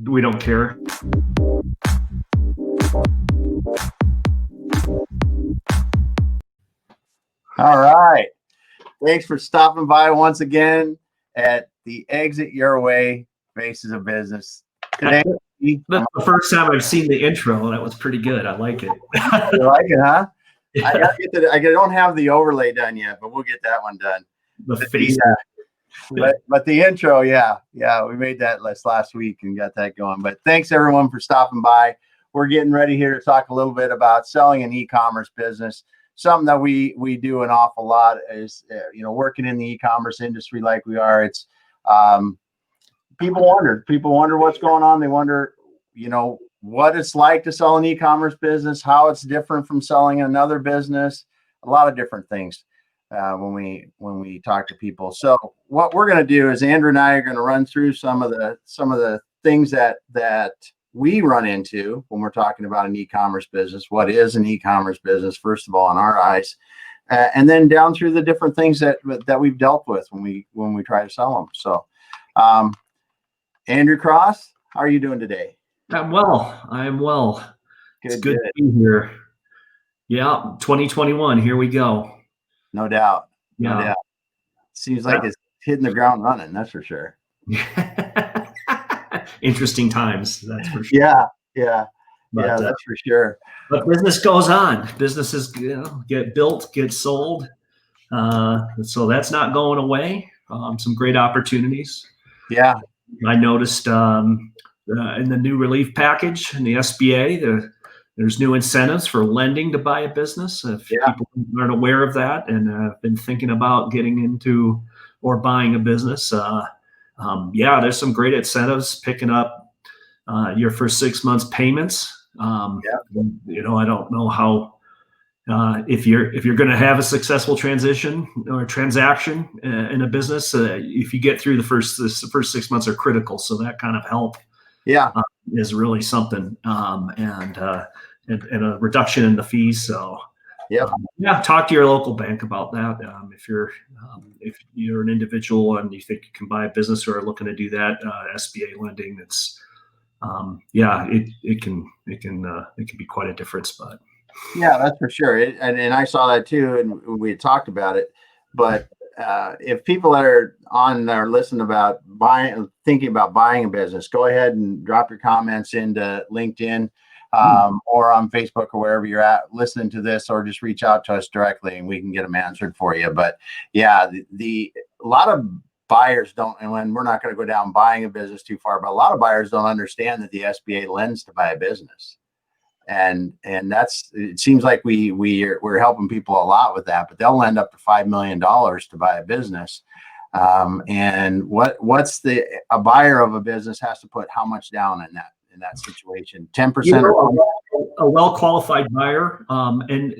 we don't care. All right. Thanks for stopping by once again at the Exit Your Way Faces of Business. Today, that's the first time I've seen the intro. That was pretty good. I like it. You like it, huh? Yeah. I don't have the overlay done yet, but we'll get that one done. The face. But the intro, yeah, we made that last week and got that going. But thanks everyone for stopping by. We're getting ready here to talk a little bit about selling an e-commerce business. Something that we do an awful lot is, working in the e-commerce industry like we are. It's people wonder what's going on. They wonder, what it's like to sell an e-commerce business, how it's different from selling another business, a lot of different things when we talk to people. So what we're going to do is Andrew and I are going to run through some of the things that we run into when we're talking about an e-commerce business. What is an e-commerce business, first of all, in our eyes, and then down through the different things that we've dealt with when we try to sell them. So, Andrew Cross, how are you doing today? I'm well. It's good to be here. Yeah, 2021. Here we go. No doubt. Seems like it's hitting the ground running. That's for sure. Interesting times, that's for sure. Yeah, that's for sure. But business goes on. Businesses get built, get sold. So that's not going away. Some great opportunities. Yeah. I noticed in the new relief package in the SBA, there's new incentives for lending to buy a business. If people aren't aware of that and have been thinking about getting into or buying a business, there's some great incentives picking up your first 6 months payments. I don't know how if you're going to have a successful transition or transaction in a business, if you get through the first 6 months are critical. So that kind of help is really something, and a reduction in the fees. So talk to your local bank about that. If you're an individual and you think you can buy a business or are looking to do that, SBA lending, it's it can be quite a difference. But that's for sure. And I saw that too, and we talked about it. But if people that are listening about thinking about buying a business, go ahead and drop your comments into LinkedIn or on Facebook or wherever you're at listening to this, or just reach out to us directly and we can get them answered for you. But a lot of buyers don't, and when we're not going to go down buying a business too far, but a lot of buyers don't understand that the SBA lends to buy a business. And it seems like we're helping people a lot with that, but they'll lend up to $5 million to buy a business. And a buyer of a business has to put how much down in that situation? 10%. A well-qualified buyer, and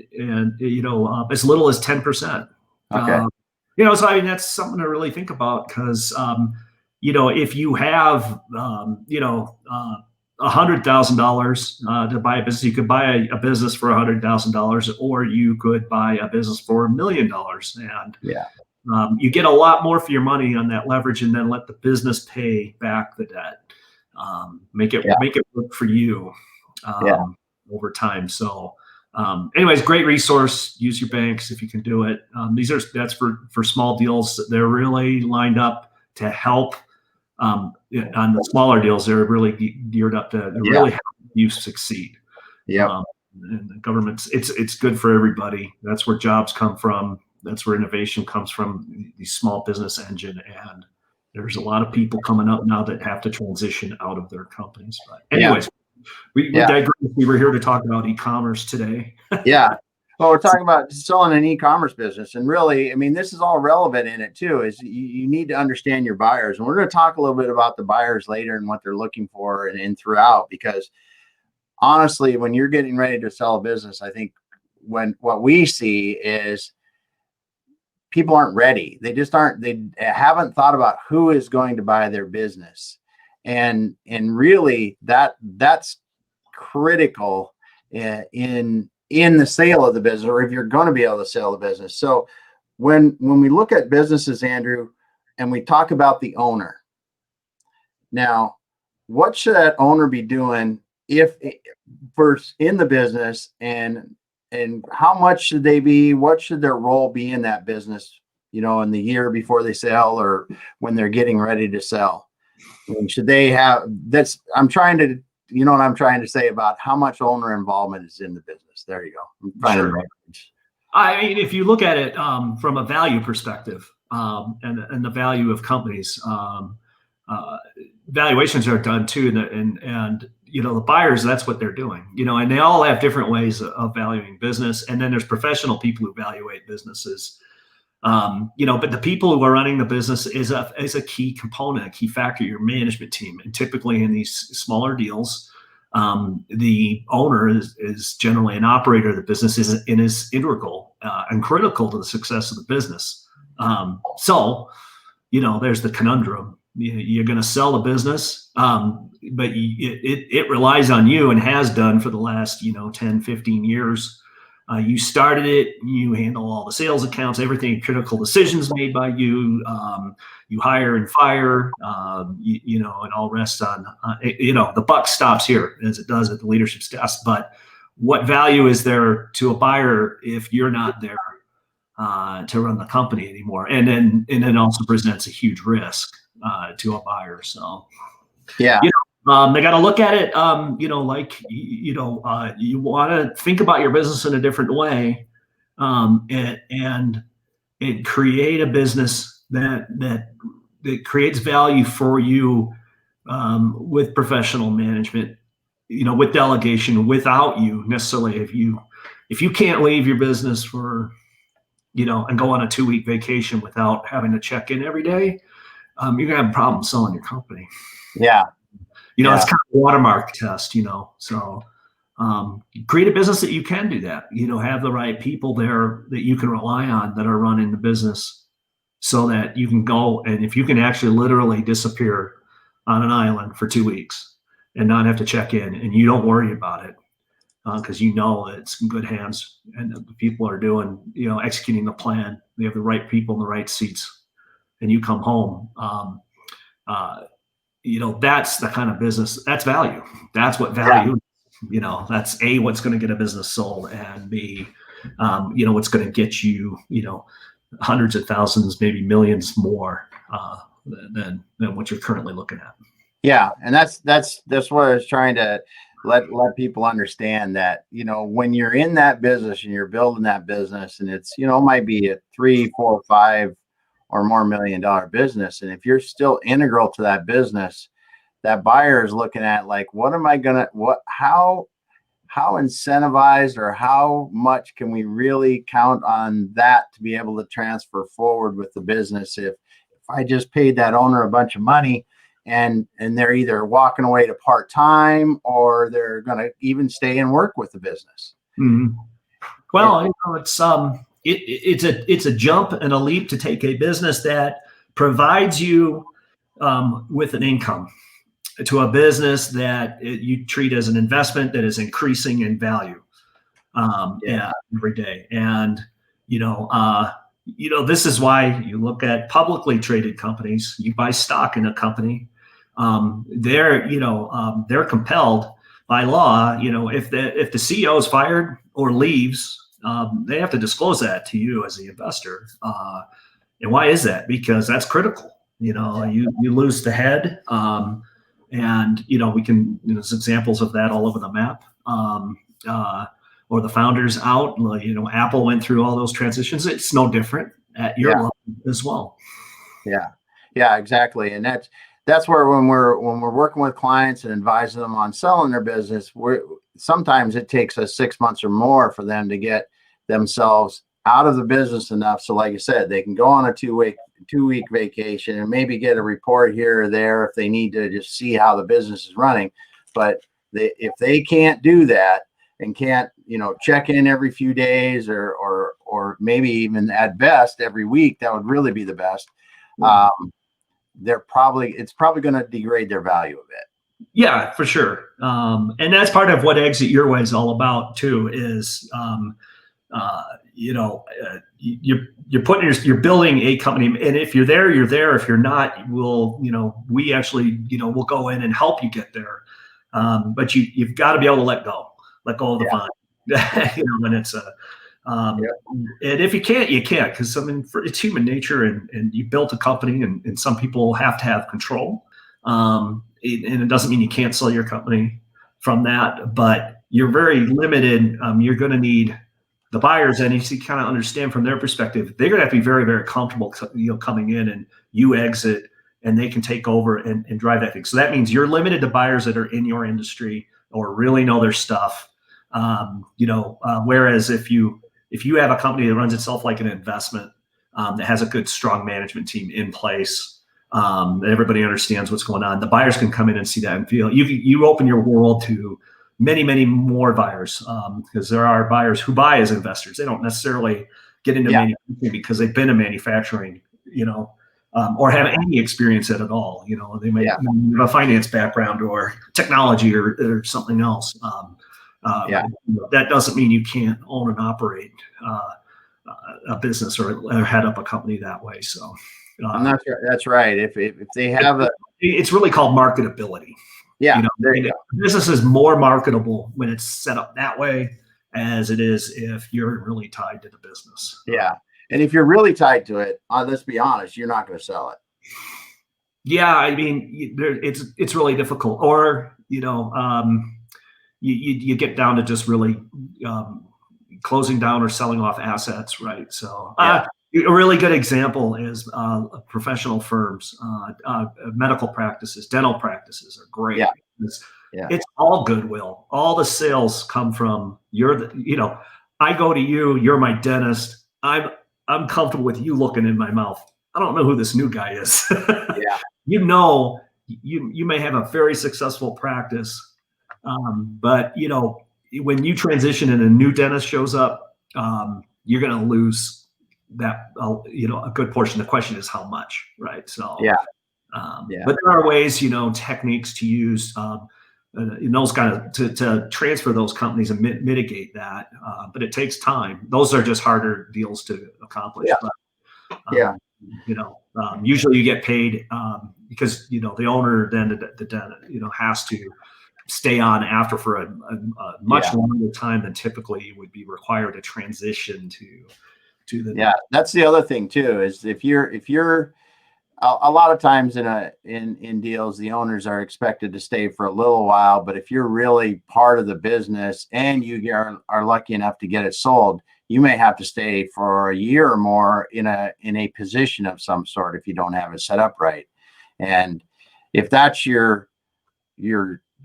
as little as 10%. Okay. So that's something to really think about, because if you have $100,000 to buy a business, you could buy a business for $100,000, or you could buy a business for $1 million, and you get a lot more for your money on that leverage, and then let the business pay back the debt. Make it work for you over time. So, anyways, great resource. Use your banks if you can do it. That's for small deals. They're really lined up to help. On the smaller deals, they're really geared up to really help you succeed. And the government's it's good for everybody. That's where jobs come from. That's where innovation comes from. The small business engine, and there's a lot of people coming up now that have to transition out of their companies. But anyways, we digress. We were here to talk about e-commerce today. Well, we're talking about selling an e-commerce business, and really, I mean, this is all relevant in it too. Is you need to understand your buyers, and we're going to talk a little bit about the buyers later and what they're looking for and throughout. Because honestly, when you're getting ready to sell a business, I think what we see is people aren't ready. They just aren't. They haven't thought about who is going to buy their business, and really that's critical in the sale of the business, or if you're going to be able to sell the business. So when we look at businesses, Andrew, and we talk about the owner, now what should that owner be doing if first in the business, and how much should they be, what should their role be in that business, in the year before they sell or when they're getting ready to sell? And should they have I'm trying to, what I'm trying to say about how much owner involvement is in the business. There you go. I'm finding Sure. I mean, if you look at it from a value perspective, and the value of companies, valuations are done too, and the buyers, that's what they're doing, and they all have different ways of valuing business. And then there's professional people who evaluate businesses, but the people who are running the business is a key component, a key factor, your management team. And typically in these smaller deals, the owner is generally an operator of the business, is integral and critical to the success of the business. So there's the conundrum. You're going to sell the business, but it relies on you, and has done for the last 10, 15 years. You started it, you handle all the sales accounts, everything, critical decisions made by you. You hire and fire, and all rests on, the buck stops here, as it does at the leadership's desk. But what value is there to a buyer if you're not there to run the company anymore? And then also presents a huge risk to a buyer. So, yeah. They got to look at it, you want to think about your business in a different way, and create a business that creates value for you, with professional management, with delegation, without you necessarily. If you can't leave your business for, and go on a 2-week vacation without having to check in every day, you're gonna have a problem selling your company. Yeah. It's kind of a watermark test, so create a business that you can do that, have the right people there that you can rely on that are running the business, so that you can go, and if you can actually literally disappear on an island for 2 weeks and not have to check in, and you don't worry about it, because it's in good hands, and the people are doing, executing the plan. They have the right people in the right seats, and you come home. That's the kind of business, that's value. That's what value is. That's A, what's going to get a business sold, and B, what's going to get you, hundreds of thousands, maybe millions more than what you're currently looking at. Yeah. And that's what I was trying to let people understand, that, when you're in that business and you're building that business, and it's, might be a 3, 4, 5 or more $1 million business. And if you're still integral to that business, that buyer is looking at, like, how incentivized, or how much can we really count on that to be able to transfer forward with the business? If I just paid that owner a bunch of money, and they're either walking away to part-time, or they're going to even stay and work with the business. Mm-hmm. Well, it's a jump and a leap to take a business that provides you with an income, to a business that you treat as an investment that is increasing in value every day. And this is why you look at publicly traded companies. You buy stock in a company, they're compelled by law. If the CEO is fired or leaves, they have to disclose that to you as the investor. And why is that? Because that's critical. You lose the head, and we can. There's examples of that all over the map. Or the founders out. Apple went through all those transitions. It's no different at your level as well. Yeah, exactly. And that's where when we're working with clients and advising them on selling their business, sometimes it takes us 6 months or more for them to get themselves out of the business enough. So like you said, they can go on a 2-week vacation and maybe get a report here or there if they need to just see how the business is running. But if they can't do that, and can't, check in every few days, or maybe even at best every week, that would really be the best. It's probably going to degrade their value a bit. Yeah, for sure. And that's part of what Exit Your Way is all about too, is you're building a company, and if you're there, you're there. If you're not, we actually, we'll go in and help you get there. But you've got to be able to let go of the vine. When it's and if you can't, you can't, because it's human nature, and you built a company, and some people have to have control. And it doesn't mean you can't sell your company from that, but you're very limited. You're going to need the buyers, and you kind of understand from their perspective, they're going to have to be very, very comfortable, coming in, and you exit, and they can take over and drive that thing. So that means you're limited to buyers that are in your industry or really know their stuff. Whereas if you have a company that runs itself like an investment, that has a good, strong management team in place, that everybody understands what's going on, the buyers can come in and see that and feel you open your world to many, many more buyers, because there are buyers who buy as investors. They don't necessarily get into manufacturing because they've been in manufacturing, or have any experience at all. They may have a finance background or technology or something else. That doesn't mean you can't own and operate a business or head up a company that way. So that's right. If they have it's really called marketability. Yeah, there you go. Business is more marketable when it's set up that way as it is if you're really tied to the business. Yeah, and if you're really tied to it, let's be honest, you're not going to sell it. Yeah, I mean, it's really difficult, or you get down to just really closing down or selling off assets, right? So a really good example is professional firms, medical practices, dental practices are great. It's all goodwill. All the sales come from I go to you, you're my dentist. I'm comfortable with you looking in my mouth. I don't know who this new guy is. You may have a very successful practice, but when you transition and a new dentist shows up, you're going to lose that, a good portion. The question is how much, right? So, but there are ways, techniques to use, those kind of, to transfer those companies and mitigate that. But it takes time. Those are just harder deals to accomplish. Usually you get paid, because, the owner, then the dentist, has to stay on after for a much longer time than typically you would be required to transition to the. That's the other thing too, is if you're a lot of times in deals, the owners are expected to stay for a little while, but if you're really part of the business and you are lucky enough to get it sold, you may have to stay for a year or more in a position of some sort if you don't have it set up right. And if that's your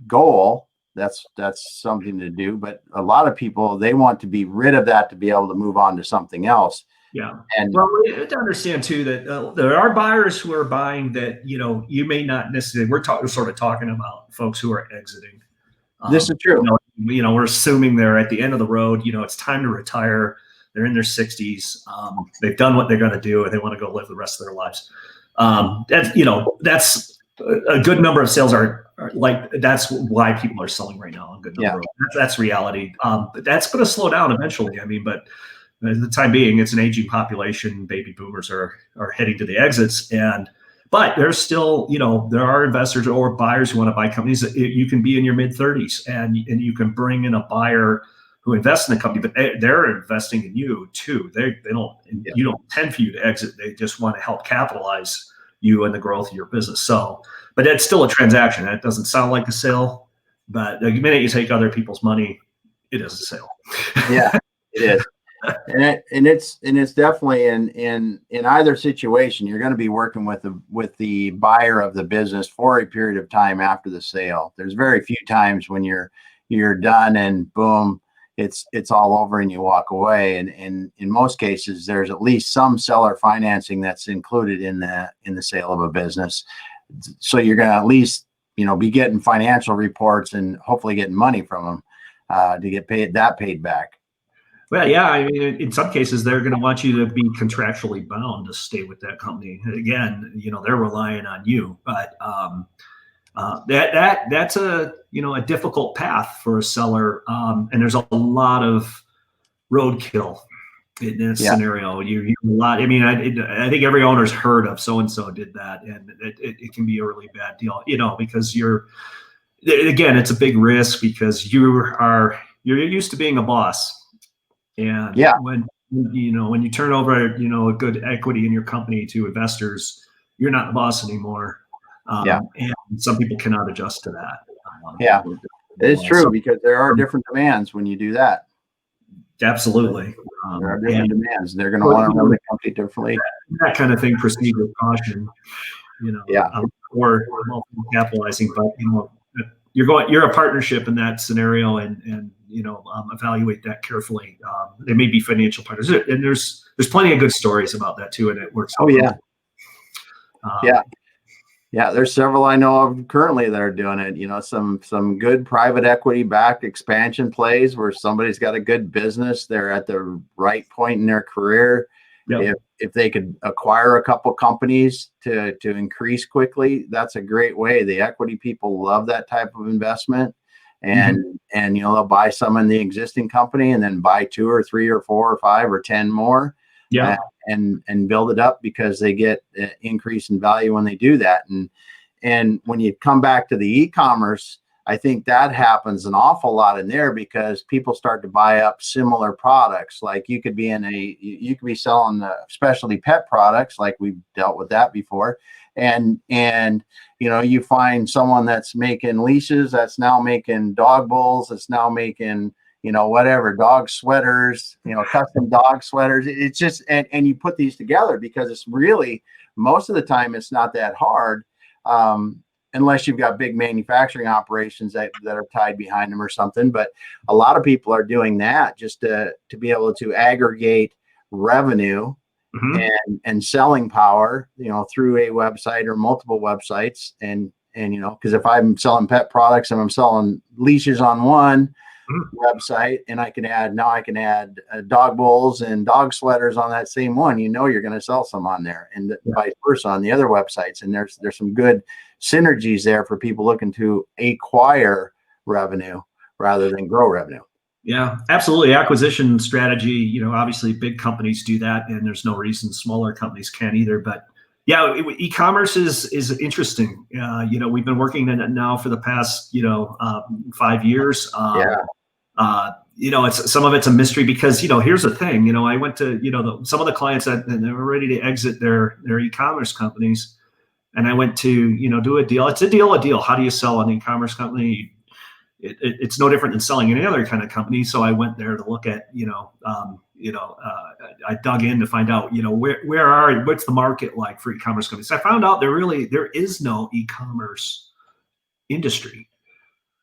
goal, that's something to do. But a lot of people, they want to be rid of that to be able to move on to something else. And we have to understand too that there are buyers who are buying that you may not necessarily. We're sort of talking about folks who are exiting. This is true. We're assuming they're at the end of the road. It's time to retire. They're in their 60s. They've done what they're going to do, and they want to go live the rest of their lives. That's a good number of sales are like, that's why people are selling right now. A good number. That's reality. But that's going to slow down eventually. I mean, but at the time being, it's an aging population. Baby boomers are heading to the exits, but there's still, there are investors or buyers who want to buy companies that you can be in your mid-30s and you can bring in a buyer who invests in the company, but they're investing in you too. They don't, you don't intend for you to exit. They just want to help capitalize you and the growth of your business. So, but it's still a transaction. That doesn't sound like a sale, but the minute you take other people's money, it is a sale. Yeah, it is. And it's definitely in either situation, you're going to be working with the buyer of the business for a period of time after the sale. There's very few times when you're done and boom, it's all over and you walk away. And in most cases, there's at least some seller financing that's included in the sale of a business. So you're going to at least be getting financial reports and hopefully getting money from them to get paid back. Well, yeah, I mean, in some cases, they're going to want you to be contractually bound to stay with that company. Again, they're relying on you, but that's a difficult path for a seller, and there's a lot of roadkill in this scenario. You hear a lot. I mean, I think every owner's heard of so-and-so did that, and it can be a really bad deal, because again, it's a big risk because you're used to being a boss. And when you turn over, a good equity in your company to investors, you're not the boss anymore. And some people cannot adjust to that. It's true because there are different demands when you do that. Absolutely. There are different demands. They're going to want to run the company differently. That kind of thing proceed with caution, or capitalizing, but you're a partnership in that scenario, and evaluate that carefully. They may be financial partners, and there's plenty of good stories about that too, and it works. There's several I know of currently that are doing it. Some good private equity backed expansion plays where somebody's got a good business, they're at the right point in their career. If they could acquire a couple companies to increase quickly, that's a great way. The equity people love that type of investment, and they'll buy some in the existing company and then buy 2 or 3 or 4 or 5 or 10 more, and build it up because they get an increase in value when they do that. And when you come back to the e-commerce, I think that happens an awful lot in there because people start to buy up similar products. Like you could be selling specialty pet products, like we've dealt with that before. And you find someone that's making leashes, that's now making dog bowls, that's now making, whatever, dog sweaters, custom dog sweaters. It's just, and you put these together because it's really, most of the time, it's not that hard. Unless you've got big manufacturing operations that are tied behind them or something. But a lot of people are doing that just to be able to aggregate revenue and selling power, through a website or multiple websites. And because if I'm selling pet products and I'm selling leashes on one website, and I can add dog bowls and dog sweaters on that same one, you're going to sell some on there, and vice versa on the other websites. And there's some good synergies there for people looking to acquire revenue rather than grow revenue. Yeah, absolutely. Acquisition strategy, obviously big companies do that, and there's no reason smaller companies can't either. But yeah, e-commerce is interesting. We've been working in it now for the past 5 years. It's some of it's a mystery because here's the thing. I went to some of the clients that they were ready to exit their e-commerce companies, and I went to do a deal. It's a deal. How do you sell an e-commerce company? It's no different than selling any other kind of company. So I went there to look at I dug in to find out what's the market like for e-commerce companies. I found out there is no e-commerce industry.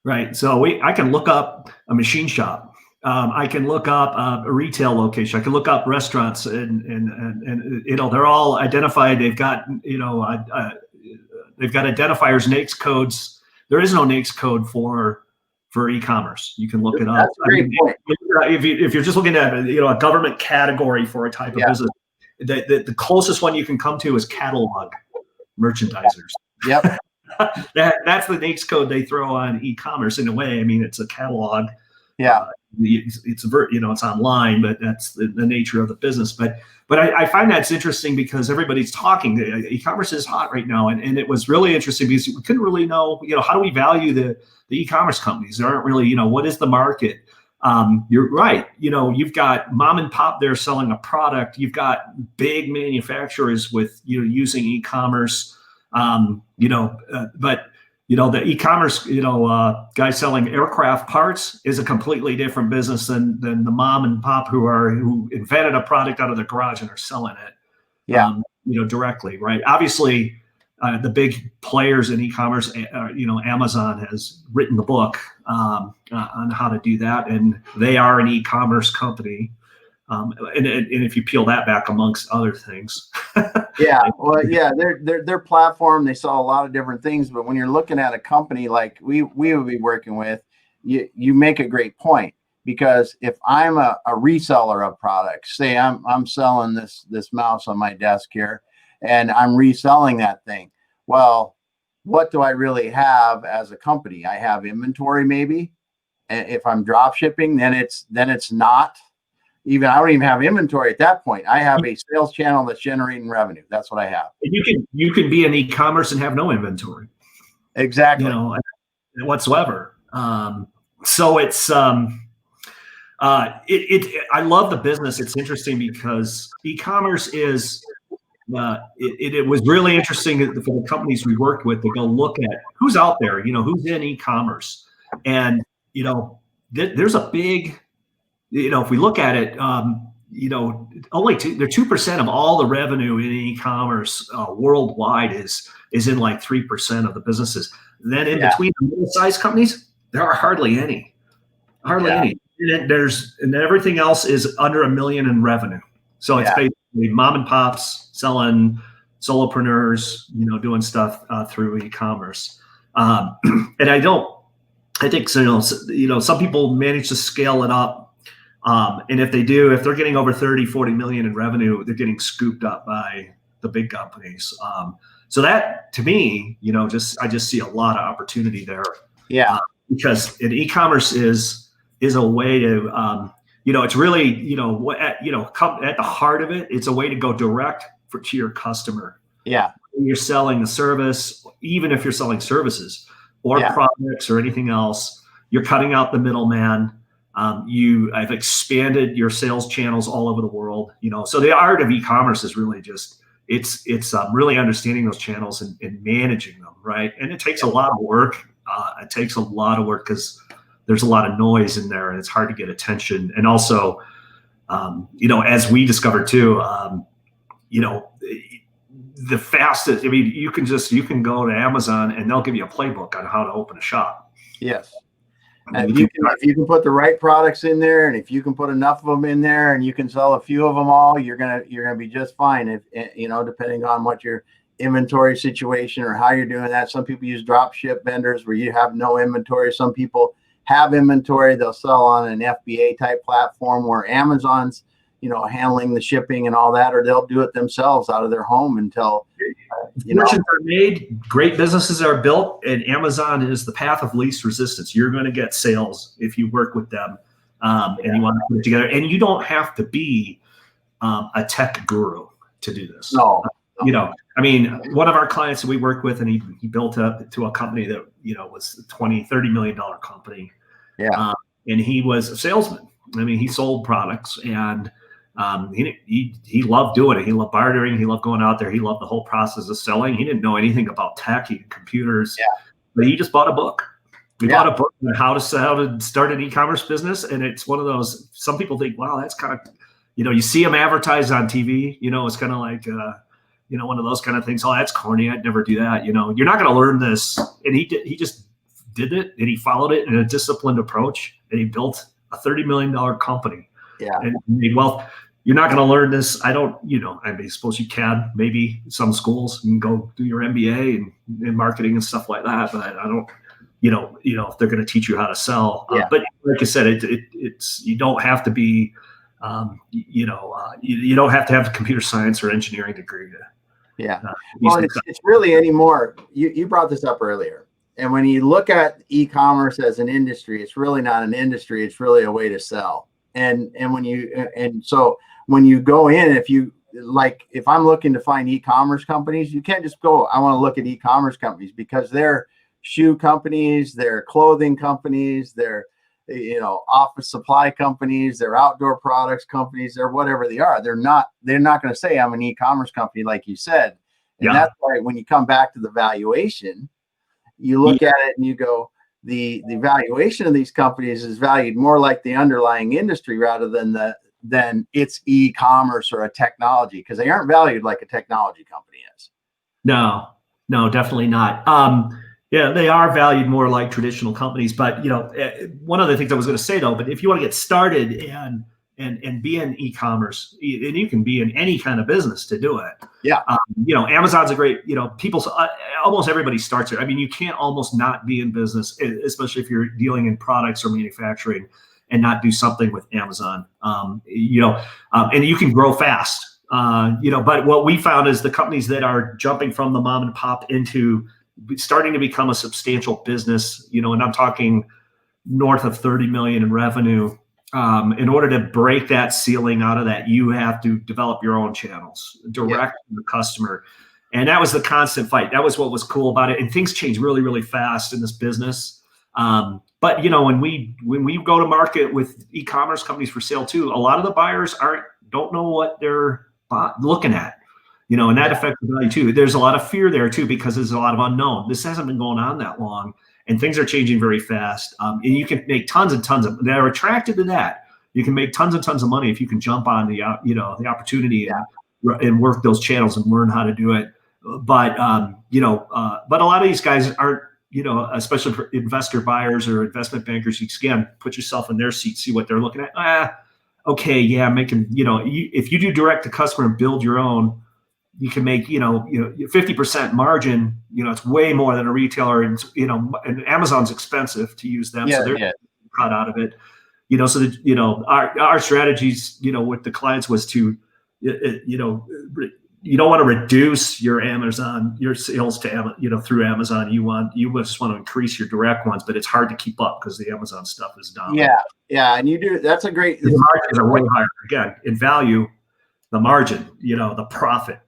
Right. So I can look up a machine shop. I can look up a retail location. I can look up restaurants, and they're all identified. They've got they've got identifiers, NAICS codes. There is no NAICS code for e-commerce. You can look it up. That's a great point. If you're just looking at a government category for a type of business, the closest one you can come to is catalog merchandisers. Yep. That's the NAICS code they throw on e-commerce in a way. I mean, it's a catalog. It's online, but that's the nature of the business. But I find that's interesting because everybody's talking. E-commerce is hot right now, and it was really interesting because we couldn't really know, how do we value the e-commerce companies? There aren't really, what is the market? You're right. You've got mom and pop there selling a product. You've got big manufacturers with using e-commerce. But the e-commerce, guy selling aircraft parts is a completely different business than the mom and pop who invented a product out of their garage and are selling it, directly. Right. Obviously, the big players in e-commerce, Amazon has written the book on how to do that, and they are an e-commerce company. And if you peel that back amongst other things. Their platform, they saw a lot of different things, but when you're looking at a company like we would be working with, you make a great point, because if I'm a reseller of products, say I'm selling this mouse on my desk here, and I'm reselling that thing. Well, what do I really have as a company? I have inventory, maybe. If I'm drop shipping, then it's not. I don't even have inventory at that point. I have a sales channel that's generating revenue. That's what I have. And you can be in e-commerce and have no inventory. Exactly. Whatsoever. So it's I love the business. It's interesting because e-commerce is it was really interesting for the companies we worked with to go look at who's out there, who's in e-commerce. And, there's a big, if we look at it, only 2% of all the revenue in e-commerce worldwide is in like 3% of the businesses. Then in between the middle-sized companies, there are hardly any. And then everything else is under $1 million in revenue. So it's basically mom and pops selling, solopreneurs, doing stuff through e-commerce. And I think so. Some people manage to scale it up. And if they're getting over 30, 40 million in revenue, they're getting scooped up by the big companies. So that, to me, I just see a lot of opportunity there. Yeah. Because e-commerce is a way to, it's really, at the heart of it, it's a way to go direct to your customer. Yeah. When you're selling a service, even if you're selling services or products or anything else, you're cutting out the middleman. I've expanded your sales channels all over the world. So the art of e-commerce is really just it's really understanding those channels and managing them, right? And it takes a lot of work. It takes a lot of work because there's a lot of noise in there, and it's hard to get attention. And also, as we discovered too, the fastest. I mean, you can go to Amazon and they'll give you a playbook on how to open a shop. Yes. And if you can put the right products in there, and if you can put enough of them in there, and you can sell a few of them all, you're gonna be just fine. If depending on what your inventory situation or how you're doing that. Some people use drop ship vendors where you have no inventory. Some people have inventory. They'll sell on an FBA type platform where Amazon's handling the shipping and all that, or they'll do it themselves out of their home until fortunes are made, great businesses are built, and Amazon is the path of least resistance. You're going to get sales if you work with them, and you want to put it together. And you don't have to be a tech guru to do this. No. I mean, one of our clients that we worked with, and he built up to a company that was a $20-30 million company. Yeah. And he was a salesman. I mean, he sold products, and he loved doing it. He loved bartering. He loved going out there. He loved the whole process of selling. He didn't know anything about tech, computers, but he just bought a book. We bought a book on how to start an e-commerce business. And it's one of those, some people think, wow, that's kind of, you see them advertised on TV, it's kind of like, one of those kind of things. Oh, that's corny. I'd never do that. You're not going to learn this. And he just did it, and he followed it in a disciplined approach, and he built a $30 million company. Yeah. And made wealth. You're not going to learn this. I suppose you can, maybe some schools, and go do your MBA and marketing and stuff like that. But I don't, if they're going to teach you how to sell. But like I said, it's you don't have to be, you don't have to have a computer science or engineering degree to. Well, it's really anymore. You brought this up earlier. And when you look at e-commerce as an industry, it's really not an industry. It's really a way to sell. So when you go in, if I'm looking to find e-commerce companies, you can't just go, I want to look at e-commerce companies, because they're shoe companies, they're clothing companies, they're, office supply companies, they're outdoor products companies, they're whatever they are. They're not going to say I'm an e-commerce company, like you said. And that's why when you come back to the valuation, you look at it and you go, the valuation of these companies is valued more like the underlying industry rather than it's e-commerce or a technology, because they aren't valued like a technology company is. No, definitely not. They are valued more like traditional companies. But one of the things I was going to say though, but if you want to get started and be in e-commerce, and you can be in any kind of business to do it. Yeah. Amazon's a great, almost everybody starts there. I mean, you can't almost not be in business, especially if you're dealing in products or manufacturing, and not do something with Amazon. And you can grow fast. But what we found is the companies that are jumping from the mom and pop into starting to become a substantial business, and I'm talking north of 30 million in revenue. in order to break that ceiling out of that, you have to develop your own channels direct to the customer. And that was the constant fight. That was what was cool about it. And things change really, really fast in this business. But when we go to market with e-commerce companies for sale too, a lot of the buyers don't know what they're looking at, and that affects the value too. There's a lot of fear there too, because there's a lot of unknown. This hasn't been going on that long, and things are changing very fast. And you can make tons and tons of, they're attracted to that. You can make tons and tons of money if you can jump on the opportunity and work those channels and learn how to do it. But but a lot of these guys aren't, especially for investor buyers or investment bankers. Again, put yourself in their seat, see what they're looking at. Okay, yeah, making, if you do direct to customer and build your own, you can make 50% margin. It's way more than a retailer, and and Amazon's expensive to use them, so they're cut out of it. So that our strategies, with the clients was to, you don't want to reduce your sales to through Amazon. You just want to increase your direct ones, but it's hard to keep up because the Amazon stuff is down. Yeah, and you do. That's a great. The margins are way higher. Again, in value, the margin, the profit.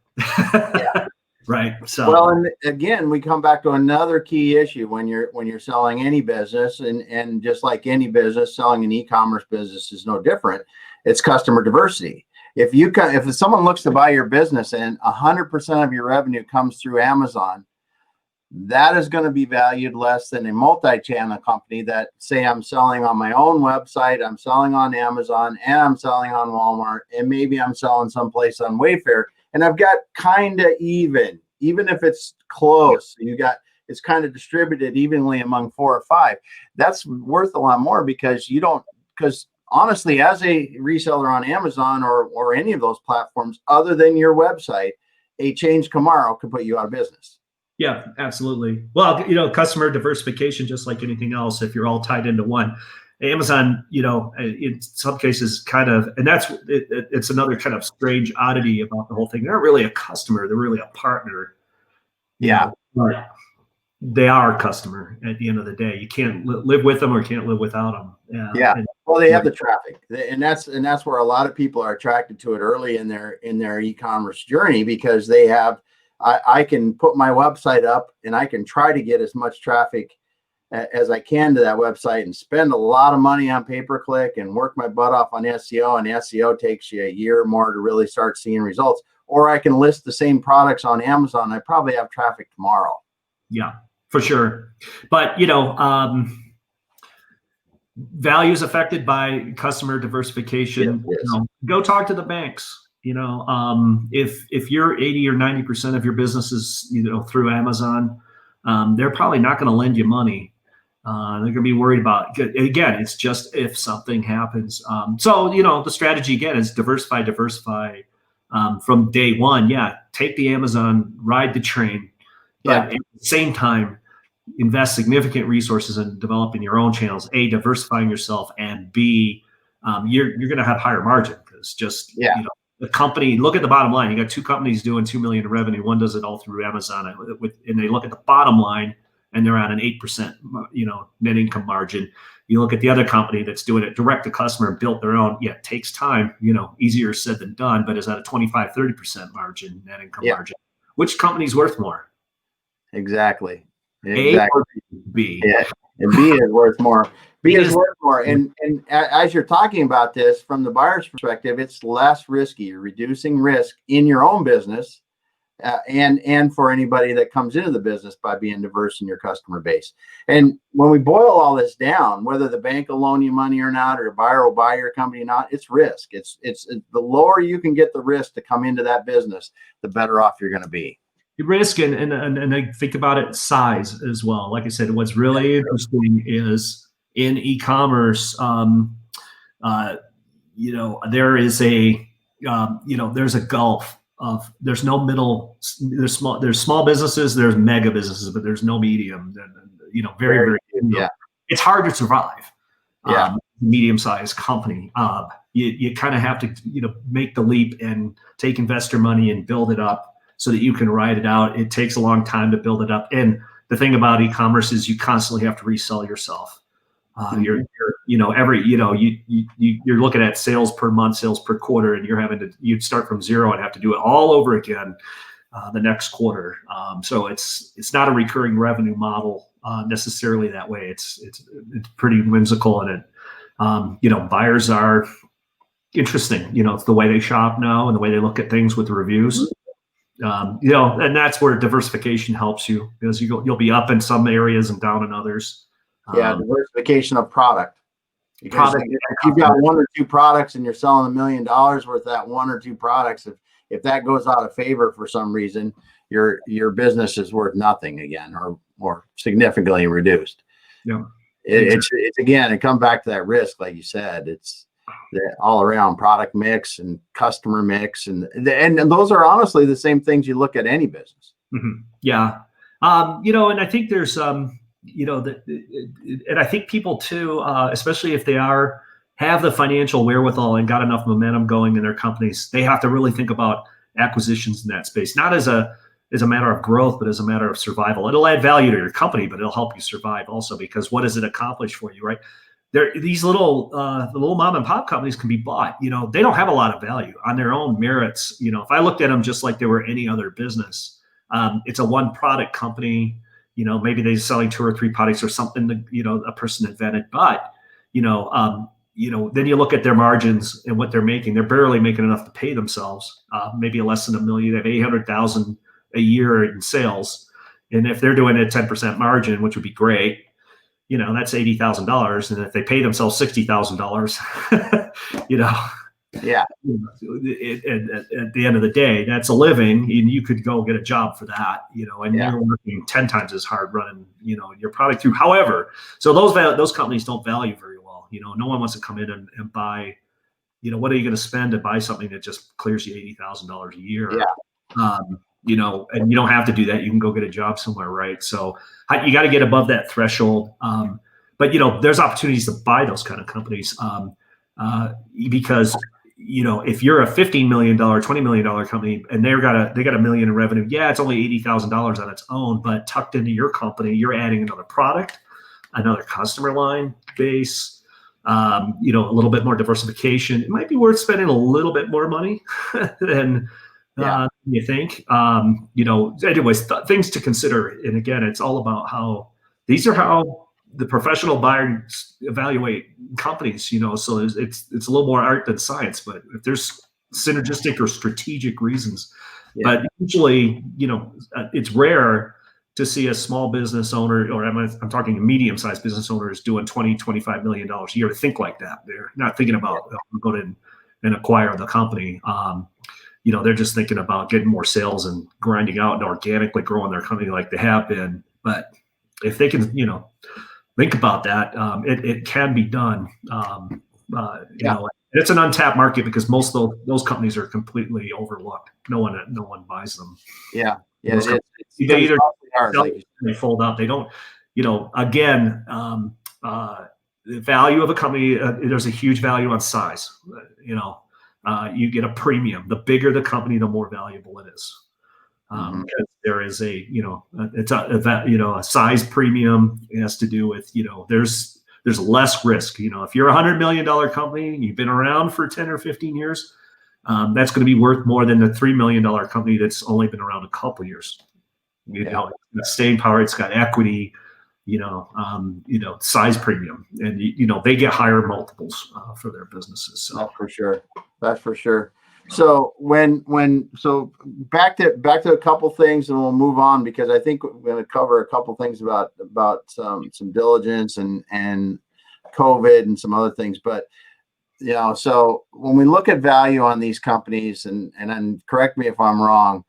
Right. So well, and again, we come back to another key issue when you're selling any business, and just like any business, selling an e-commerce business is no different. It's customer diversity. If someone looks to buy your business and 100% of your revenue comes through Amazon, that is going to be valued less than a multi-channel company that, say, I'm selling on my own website, I'm selling on Amazon, and I'm selling on Walmart, and maybe I'm selling someplace on Wayfair, and I've got kind of even if it's close, it's kind of distributed evenly among 4 or 5. That's worth a lot more because honestly, as a reseller on Amazon or any of those platforms, other than your website, a change tomorrow could put you out of business. Yeah, absolutely. Well, customer diversification, just like anything else, if you're all tied into one. Amazon, in some cases and it's another kind of strange oddity about the whole thing. They're not really a customer. They're really a partner. Yeah. They are a customer at the end of the day. You can't live with them or can't live without them. Yeah. Well, they have the traffic, and that's where a lot of people are attracted to it early in their e-commerce journey, because they have, I can put my website up and I can try to get as much traffic as I can to that website and spend a lot of money on pay-per-click and work my butt off on SEO, and SEO takes you a year or more to really start seeing results. Or I can list the same products on Amazon. I probably have traffic tomorrow. Yeah, for sure. But, value is affected by customer diversification. Go talk to the banks. If you're 80 or 90% of your business is, through Amazon, they're probably not going to lend you money. They're going to be worried about, again, it's just if something happens. So, the strategy again is diversify from day one. Yeah, take the Amazon, ride the train, but at the same time, invest significant resources in developing your own channels. A, diversifying yourself, and B, you're going to have higher margin because the company. Look at the bottom line. You got 2 companies doing $2 million in revenue. One does it all through Amazon, and they look at the bottom line, and they're at an 8%, net income margin. You look at the other company that's doing it direct to customer and built their own. Yeah, it takes time. Easier said than done, but is at a 25-30% margin, net income margin. Which company's worth more? Exactly. A or B? Yeah, and B is worth more. B is worth more. And as you're talking about this from the buyer's perspective, it's less risky. You're reducing risk in your own business, and for anybody that comes into the business by being diverse in your customer base. And when we boil all this down, whether the bank will loan you money or not, or a buyer will buy your company or not, it's risk. It's the lower you can get the risk to come into that business, the better off you're going to be. Risk and I think about it, size as well. Like I said, what's really interesting is in e-commerce, there is there's a gulf of, there's no middle, there's small businesses, there's mega businesses, but there's no medium. Very it's hard to survive. Medium-sized company. You kind of have to make the leap and take investor money and build it up, so that you can ride it out. It takes a long time to build it up. And the thing about e-commerce is you constantly have to resell yourself. You're looking at sales per month, sales per quarter, and you'd start from zero and have to do it all over again the next quarter. So it's not a recurring revenue model necessarily that way. It's pretty whimsical, and buyers are interesting. It's the way they shop now and the way they look at things with the reviews. And that's where diversification helps you, because you'll be up in some areas and down in others. Diversification of product. Because if you've got one or two products and you're selling $1 million worth of that one or two products, if that goes out of favor for some reason, your business is worth nothing again, or significantly reduced. Yeah, it's again, it comes back to that risk, like you said. It's the all around product mix and customer mix, and those are honestly the same things you look at any business. Mm-hmm. Yeah, and I think there's and I think people too, especially if they have the financial wherewithal and got enough momentum going in their companies, they have to really think about acquisitions in that space, not as a matter of growth, but as a matter of survival. It'll add value to your company, but it'll help you survive also, because what does it accomplish for you, right? These little mom and pop companies can be bought. They don't have a lot of value on their own merits. If I looked at them just like they were any other business, it's a one product company. Maybe they're selling 2 or 3 products or something that, a person invented. But, then you look at their margins and what they're making. They're barely making enough to pay themselves. Maybe less than $1 million. They have 800,000 a year in sales. And if they're doing a 10% margin, which would be great, that's $80,000. And if they pay themselves $60,000, yeah. At the end of the day, that's a living, and you could go get a job for that, and you're working 10 times as hard running, your product through. However, so those companies don't value very well. No one wants to come in and buy, what are you going to spend to buy something that just clears you $80,000 a year? Yeah. And you don't have to do that. You can go get a job somewhere, right? So you got to get above that threshold. But there's opportunities to buy those kind of companies because if you're a $15 million, $20 million company and they got $1 million in revenue, it's only $80,000 on its own, but tucked into your company, you're adding another product, another customer line base, a little bit more diversification. It might be worth spending a little bit more money than you think. Anyways, things to consider. And again, it's all about how the professional buyers evaluate companies, so it's a little more art than science, but if there's synergistic or strategic reasons, but usually, it's rare to see a small business owner, or I'm talking a medium-sized business owner, is doing $20-25 million a year to think like that. They're not thinking about go in and acquire the company. They're just thinking about getting more sales and grinding out and organically growing their company like they have been. But if they can, think about that, it can be done. It's an untapped market because most of those companies are completely overlooked. No one buys them. Yeah. They either sell, they fold up. They don't. Again, the value of a company. There's a huge value on size. You get a premium. The bigger the company, the more valuable it is. Because there is a size premium. It has to do with there's less risk. If you're a $100 million company and you've been around for 10 or 15 years, that's going to be worth more than the $3 million company that's only been around a couple years. It's got staying power. It's got equity. Size premium, and they get higher multiples for their businesses. So that's for sure. So so back to a couple things, and we'll move on, because I think we're going to cover a couple things about some diligence and COVID and some other things. But so when we look at value on these companies, and correct me if I'm wrong,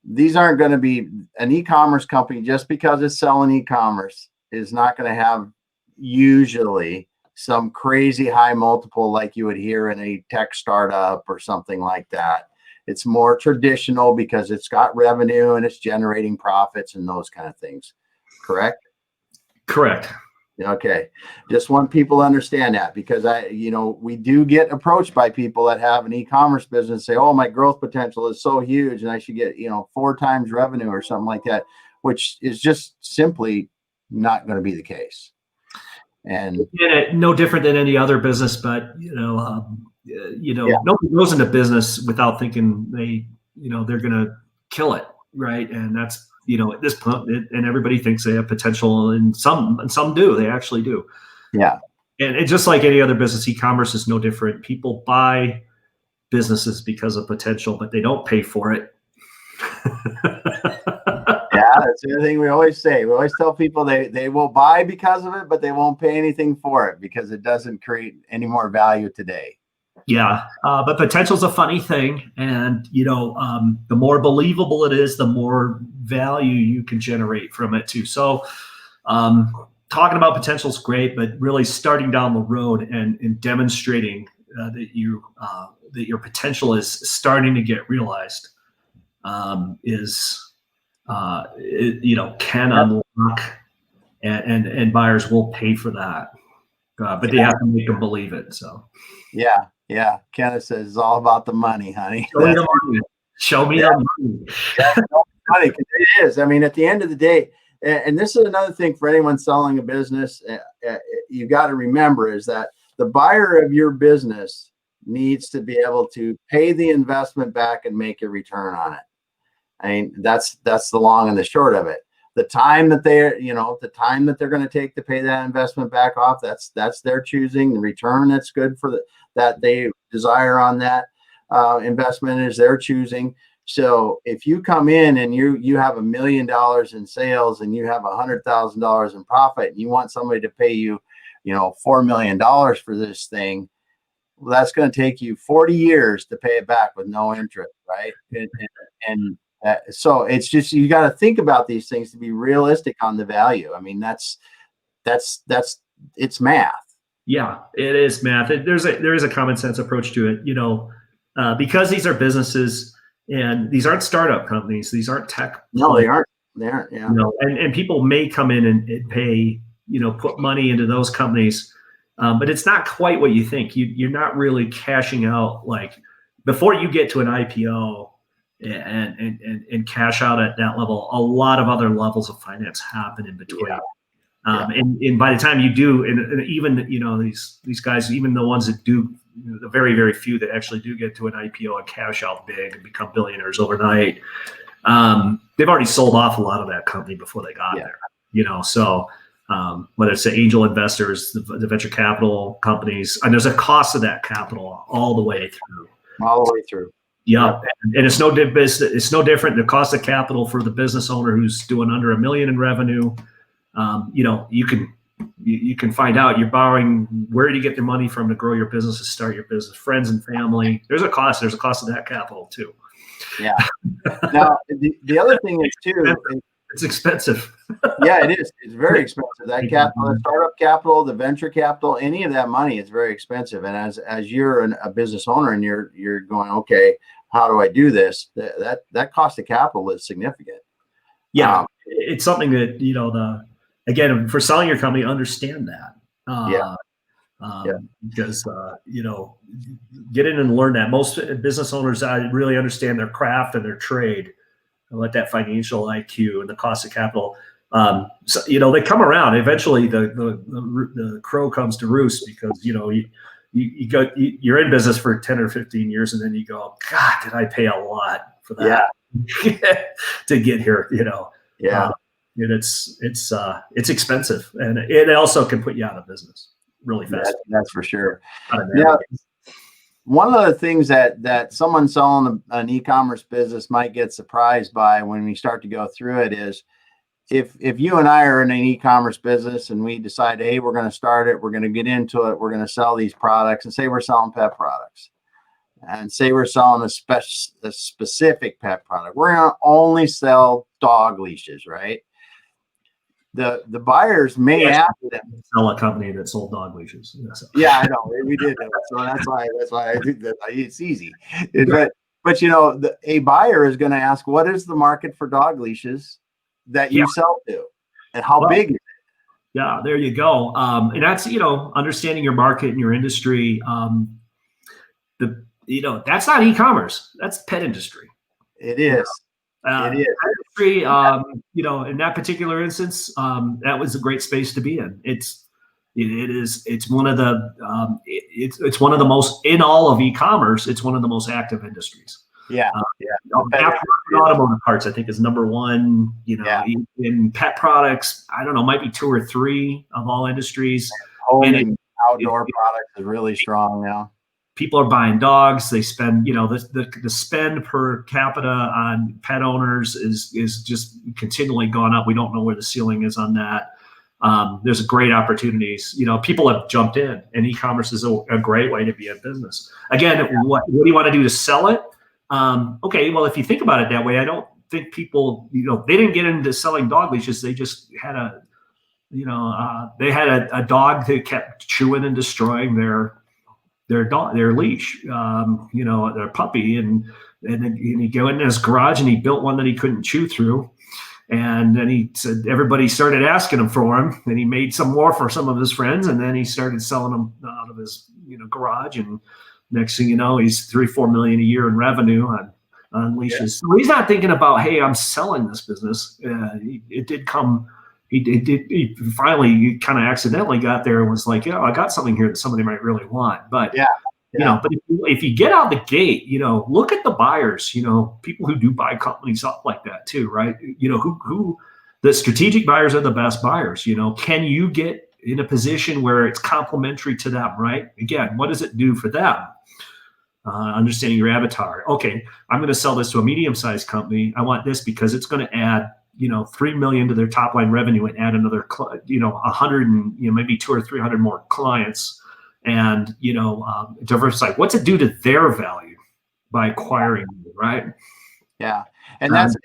these aren't going to be an e-commerce company just because it's selling e-commerce is not going to have usually some crazy high multiple like you would hear in a tech startup or something like that. It's more traditional because it's got revenue and it's generating profits and those kind of things. Correct? Correct. Okay. Just want people to understand that, because we do get approached by people that have an e-commerce business, say, oh, my growth potential is so huge and I should get, 4 times revenue or something like that, which is just simply not going to be the case. And no different than any other business, but nobody goes into business without thinking they're going to kill it, right? And that's at this point, and everybody thinks they have potential, and some do. They actually do. Yeah. And it's just like any other business. E-commerce is no different. People buy businesses because of potential, but they don't pay for it. Yeah, that's the other thing we always say. We always tell people they will buy because of it, but they won't pay anything for it because it doesn't create any more value today. Yeah, but potential is a funny thing, and the more believable it is, the more value you can generate from it too. So, talking about potential is great, but really starting down the road and demonstrating that your potential is starting to get realized can unlock, and buyers will pay for that, but they have to make them believe it. So yeah, Kenneth says it's all about the money, honey. Show me the money. Show me the money. Yeah, money, 'cause it is. I mean, at the end of the day, and this is another thing for anyone selling a business, you got to remember is that the buyer of your business needs to be able to pay the investment back and make a return on it. I mean, that's the long and the short of it. The time that they're going to take to pay that investment back off, that's their choosing. The return that's good for that they desire on that investment is their choosing. So if you come in and you have $1 million in sales and you have $100,000 in profit, and you want somebody to pay you, $4 million for this thing, well, that's going to take you 40 years to pay it back with no interest, right? So it's just, you got to think about these things to be realistic on the value. I mean, it's math. Yeah, it is math. There is a common sense approach to it, because these are businesses and these aren't startup companies. These aren't tech. No, they aren't. They aren't. Yeah. And people may come in and pay, put money into those companies. But it's not quite what you think. You're not really cashing out, like, before you get to an IPO and cash out at that level. A lot of other levels of finance happen in between. Yeah. And by the time you do, and even these guys, even the ones that do, the very, very few that actually do get to an IPO and cash out big and become billionaires overnight, they've already sold off a lot of that company before they got there. So. Whether it's the angel investors, the venture capital companies, and there's a cost of that capital all the way through. All the way through. Yeah, and it's no different. The cost of capital for the business owner who's doing under $1 million in revenue, you can find out you're borrowing. Where do you get the money from to grow your business, to start your business? Friends and family. There's a cost. There's a cost of that capital too. Yeah. Now the other thing is too. It's expensive. Yeah, it is. It's very expensive. That capital, the startup capital, the venture capital, any of that money is very expensive. And as you're a business owner and you're going, okay, how do I do this? That cost of capital is significant. Yeah, it's something that again, for selling your company, understand that. Because get in and learn that. Most business owners really understand their craft and their trade. Let that financial IQ and the cost of capital, so they come around. Eventually, the crow comes to roost, because you're in business for 10 or 15 years, and then you go, God, did I pay a lot for that to get here? And it's expensive, and it also can put you out of business really fast. That's for sure. Yeah. One of the things that someone selling an e-commerce business might get surprised by when we start to go through it is, if you and I are in an e-commerce business and we decide, hey, we're going to start it, we're going to get into it, we're going to sell these products, and say we're selling pet products, and say we're selling a specific pet product, we're going to only sell dog leashes, right? The buyers may ask them, sell a company that sold dog leashes. Yeah, I know, we did that. So that's why I think that it's easy. But a buyer is going to ask, what is the market for dog leashes that you sell to, and how big is it? Yeah, there you go. And that's understanding your market and your industry. That's not e-commerce. That's pet industry. It is. It is. Industry, in that particular instance, that was a great space to be in. It's It's one of the it's one of the most, in all of e-commerce, it's one of the most active industries. Yeah. Aftermarket automotive parts, I think, is number one. In pet products, I don't know, might be 2 or 3 of all industries. Home and outdoor products is really strong now. People are buying dogs. They spend, the spend per capita on pet owners is just continually gone up. We don't know where the ceiling is on that. There's great opportunities. People have jumped in, and e-commerce is a great way to be a business. Again, what do you want to do to sell it? Okay, well, if you think about it that way, I don't think people, they didn't get into selling dog leashes. They just had a dog that kept chewing and destroying their dog, their leash, their puppy, and he go in his garage and he built one that he couldn't chew through. And then he said everybody started asking him for them, and he made some more for some of his friends, and then he started selling them out of his garage. And next thing you know, he's $3-4 million a year in revenue on leashes. So he's not thinking about, hey, I'm selling this business. It did come. He finally kind of accidentally got there and was like, I got something here that somebody might really want. But but if you get out the gate, look at the buyers. People who do buy companies up like that too, right? Who the strategic buyers are the best buyers. Can you get in a position where it's complementary to them, right? Again, what does it do for them? Understanding your avatar. Okay, I'm going to sell this to a medium-sized company. I want this because it's going to add, $3 million to their top line revenue and add another, 100 and maybe 200 or 300 more clients, and diversify. What's it do to their value by acquiring you, right? Yeah, and that's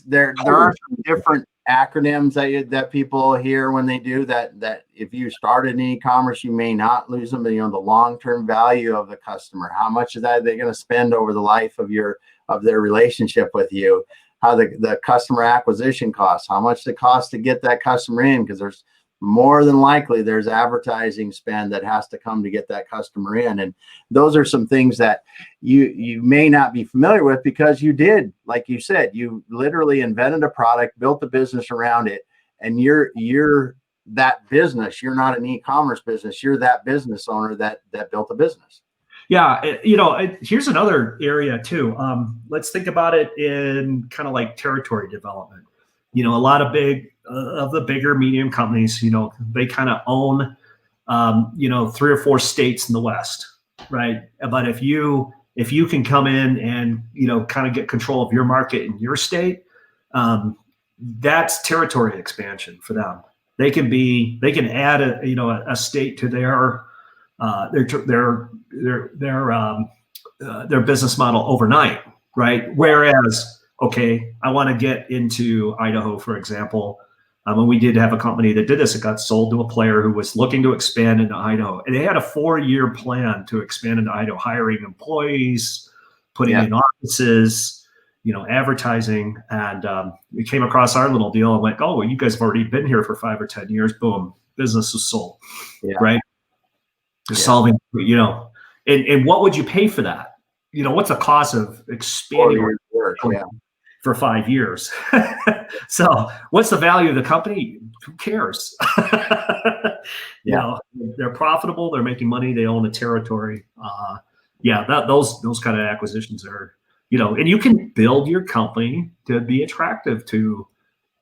there are some different acronyms that people hear when they do that. If you started in e-commerce, you may not lose them, but the long-term value of the customer, how much of that they're going to spend over the life of their relationship with you, how the customer acquisition costs, how much it costs to get that customer in, because there's more than likely there's advertising spend that has to come to get that customer in. And those are some things that you may not be familiar with, because you did, like you said, you literally invented a product, built a business around it, and you're that business. You're not an e-commerce business. You're that business owner that built a business. Yeah, here's another area too. Let's think about it in kind of like territory development. A lot of the bigger medium companies, they kind of own, 3 or 4 states in the West, right? But if you can come in and, kind of get control of your market in your state, that's territory expansion for them. They can add a state to their business model overnight, right? Whereas, okay, I want to get into Idaho, for example. And we did have a company that did this. It got sold to a player who was looking to expand into Idaho. And they had a 4-year plan to expand into Idaho, hiring employees, putting in offices, advertising. And we came across our little deal and went, oh, well, you guys have already been here for 5 or 10 years. Boom, business was sold, right? Solving, and what would you pay for that? What's the cost of expanding for 5 years? So what's the value of the company? Who cares? They're profitable. They're making money. They own a territory. Those kind of acquisitions are, and you can build your company to be attractive to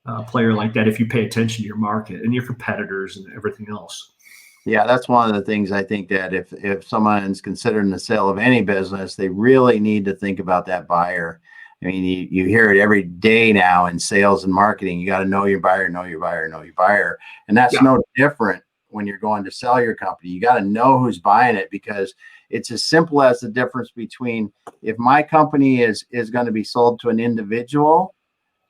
a player like that if you pay attention to your market and your competitors and everything else. Yeah, that's one of the things I think that if someone's considering the sale of any business, they really need to think about that buyer. I mean, you hear it every day now in sales and marketing. You got to know your buyer, know your buyer, know your buyer. And that's no different when you're going to sell your company. You got to know who's buying it, because it's as simple as the difference between, if my company is going to be sold to an individual,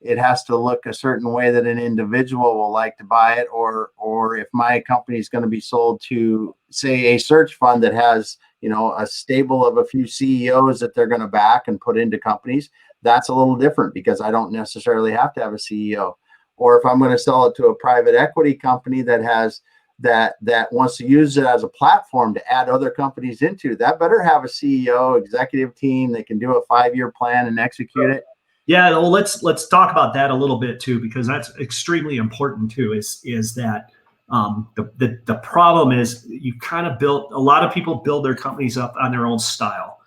it has to look a certain way that an individual will like to buy it, or if my company is going to be sold to, say, a search fund that has, a stable of a few CEOs that they're going to back and put into companies, that's a little different, because I don't necessarily have to have a CEO. Or if I'm going to sell it to a private equity company that has that wants to use it as a platform to add other companies into, that better have a CEO, executive team that can do a 5-year plan and execute it. Yeah, well, let's talk about that a little bit too, because that's extremely important too. Is that The problem is you kind of built, a lot of people build their companies up on their own style.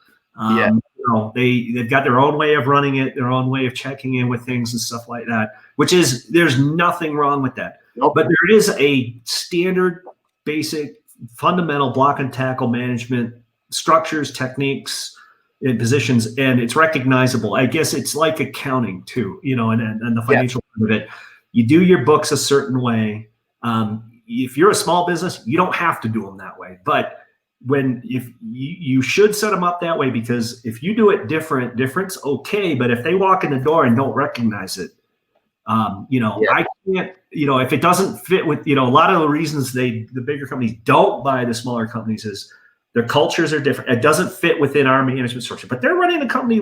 They've got their own way of running it, their own way of checking in with things and stuff like that, which is, there's nothing wrong with that. Nope. But there is a standard, basic, fundamental block and tackle management structures, techniques, and positions, and it's recognizable. I guess it's like accounting too, and the financial part of it. You do your books a certain way. If you're a small business, you don't have to do them that way. But if you should set them up that way, because if you do it different's okay. But if they walk in the door and don't recognize it, I can't, if it doesn't fit with, a lot of the reasons the bigger companies don't buy the smaller companies is their cultures are different. It doesn't fit within our management structure, but they're running the company.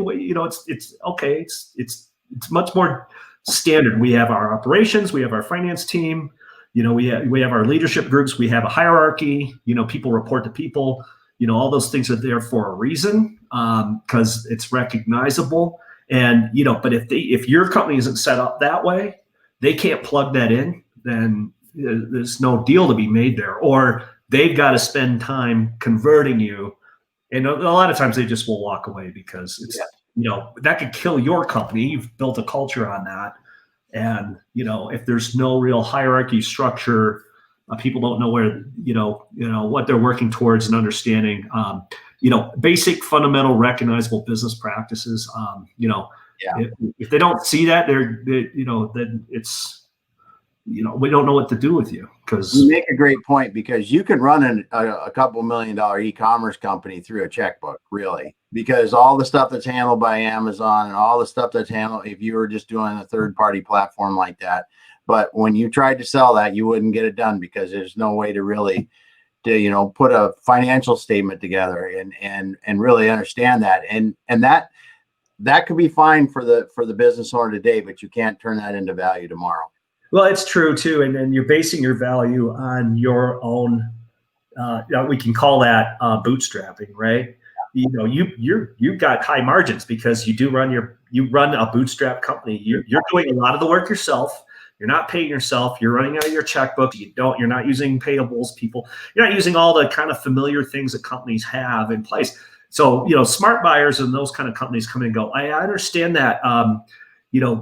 It's okay. It's much more standard. We have our operations, we have our finance team, we have our leadership groups, we have a hierarchy, people report to people, all those things are there for a reason, because it's recognizable. And, but if your company isn't set up that way, they can't plug that in, then there's no deal to be made there, or they've got to spend time converting you. And a lot of times they just will walk away, because it's, that could kill your company. You've built a culture on that. And, if there's no real hierarchy structure, people don't know where, what they're working towards and understanding, basic, fundamental, recognizable business practices. If they don't see that, then it's, we don't know what to do with you. Because you make a great point, because you can run a couple $1 million e-commerce company through a checkbook, really, because all the stuff that's handled by Amazon and all the stuff that's handled, if you were just doing a third-party platform like that. But when you tried to sell that, you wouldn't get it done, because there's no way to really put a financial statement together and really understand that. And that could be fine for the business owner today, but you can't turn that into value tomorrow. Well, it's true too. And then you're basing your value on your own, we can call that bootstrapping, right? You've got high margins because you run a bootstrap company. You're doing a lot of the work yourself. You're not paying yourself. You're running out of your checkbook. You're not using payables, people. You're not using all the kind of familiar things that companies have in place. So, smart buyers and those kind of companies come in and go, I understand that.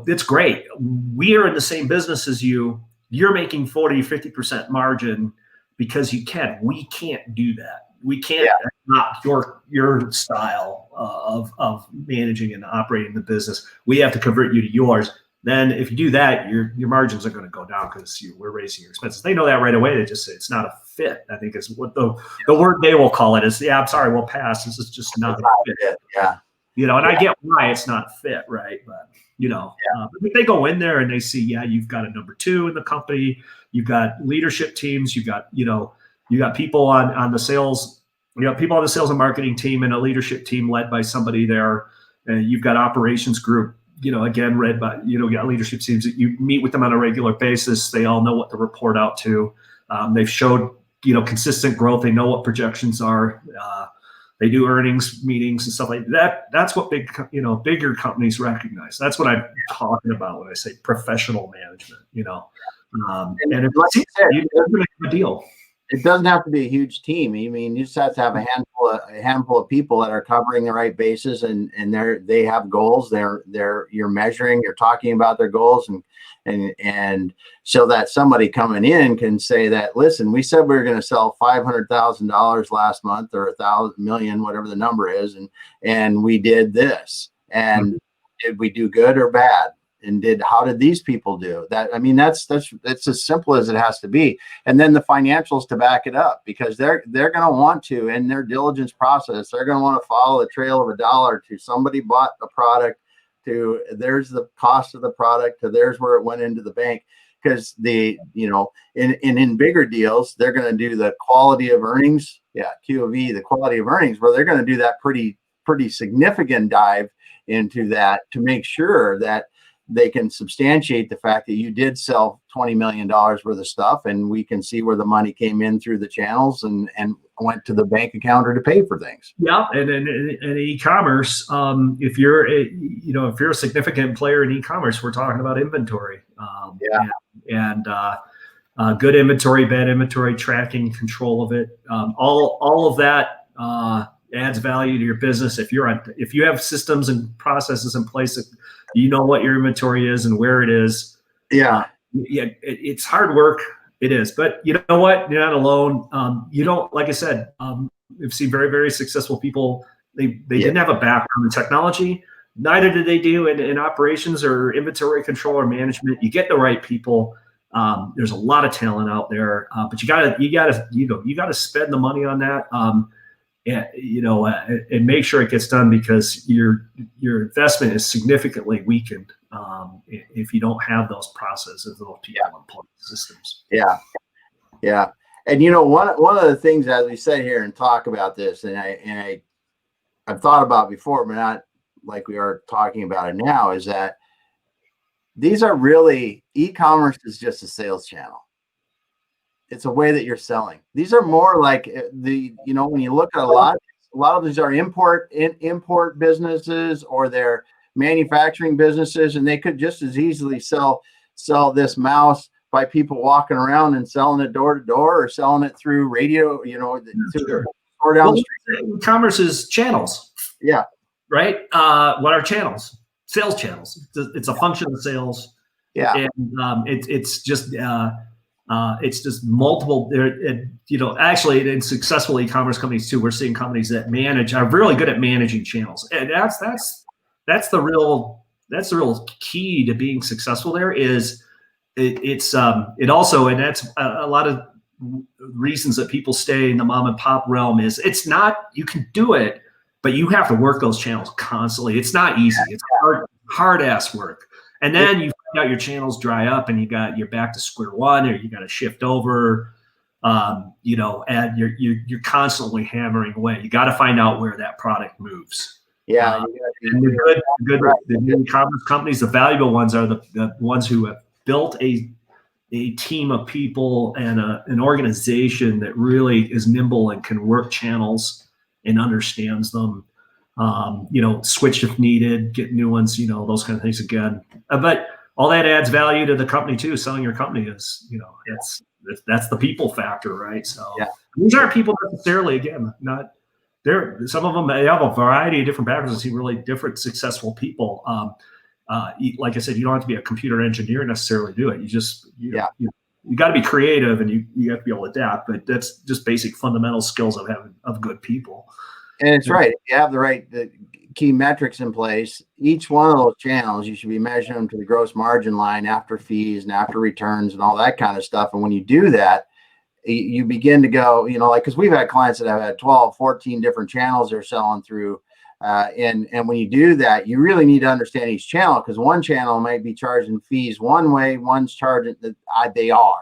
It's great. We are in the same business as you. You're making 40, 50% margin because you can. We can't do that. We can't. Yeah. That's not your style of managing and operating the business. We have to convert you to yours. Then if you do that, your margins are going to go down because we're raising your expenses. They know that right away. They just say it's not a fit, I think is what the word they will call it is, I'm sorry, we'll pass. This is just not a fit. Yeah. I get why it's not a fit, right? But, if they go in there and they see, you've got a number 2 in the company, you've got leadership teams, you've got, you got people on the sales, people on the sales and marketing team and a leadership team led by somebody there. And you've got operations group, again, led by, you got leadership teams that you meet with them on a regular basis. They all know what to report out to. They've showed, consistent growth. They know what projections are. They do earnings meetings and stuff like that. That's what bigger companies recognize. That's what I'm talking about when I say professional management, and if like you said, you're going to have a deal. It doesn't have to be a huge team. I mean, you just have to have a handful of people that are covering the right bases, and they have goals. You're measuring, you're talking about their goals, and so that somebody coming in can say that, listen, we said we were going to sell $500,000 last month, or 1,000 million, whatever the number is, and we did this, and did we do good or bad? And how did these people do that? I mean, that's as simple as it has to be. And then the financials to back it up, because they're going to want to, in their diligence process, they're going to want to follow the trail of a dollar to somebody bought a product, to there's the cost of the product, to there's where it went into the bank. Because in bigger deals, they're going to do the quality of earnings. Yeah. QOV, the quality of earnings, where they're going to do that pretty significant dive into that to make sure that they can substantiate the fact that you did sell $20 million worth of stuff, and we can see where the money came in through the channels and went to the bank account or to pay for things. Yeah, and in e-commerce, if you're a significant player in e-commerce, we're talking about inventory. good inventory, bad inventory tracking, control of it. All of that adds value to your business. If you have systems and processes in place that you know what your inventory is and where it is. Yeah. It's hard work. It is, but you know what? You're not alone. You don't, like I said, we've seen very, very successful people. They didn't have a background in technology. Neither did they do in operations or inventory control or management. You get the right people. There's a lot of talent out there, but you gotta spend the money on that. And make sure it gets done, because your investment is significantly weakened if you don't have those processes, those people and systems. Yeah. And one of the things, as we sit here and talk about this, and I've thought about before, but not like we are talking about it now, is that these are really, e-commerce is just a sales channel. It's a way that you're selling. These are more like when you look at a lot of these are import businesses, or they're manufacturing businesses, and they could just as easily sell this mouse by people walking around and selling it door to door, or selling it through radio, or down the street. E-commerce is channels. Yeah. Right. What are channels? Sales channels. It's a function of sales. Yeah. And it's just multiple. Actually, in successful e-commerce companies too, we're seeing companies that are really good at managing channels, and that's the real key to being successful. There is it also, and that's a lot of reasons that people stay in the mom and pop realm. Is it's not, you can do it, but you have to work those channels constantly. It's not easy. It's hard ass work. And then you find out your channels dry up, and you're back to square one, or you got to shift over, and you're constantly hammering away. You got to find out where that product moves. Yeah. And the e-commerce companies, the valuable ones, are the ones who have built a team of people and an organization that really is nimble and can work channels and understands them. Switch if needed, get new ones, those kind of things again. But all that adds value to the company too. Selling your company is, that's the people factor, right? So these aren't people necessarily, again, not there. Some of them, they have a variety of different backgrounds. I see really different successful people. Like I said, you don't have to be a computer engineer necessarily to do it. You got to be creative, and you have to be able to adapt, but that's just basic fundamental skills of good people. And it's right. If you have the key metrics in place, each one of those channels, you should be measuring them to the gross margin line after fees and after returns and all that kind of stuff. And when you do that, you begin to go, because we've had clients that have had 12, 14 different channels they're selling through. And when you do that, you really need to understand each channel, because one channel might be charging fees one way, one's charging, they all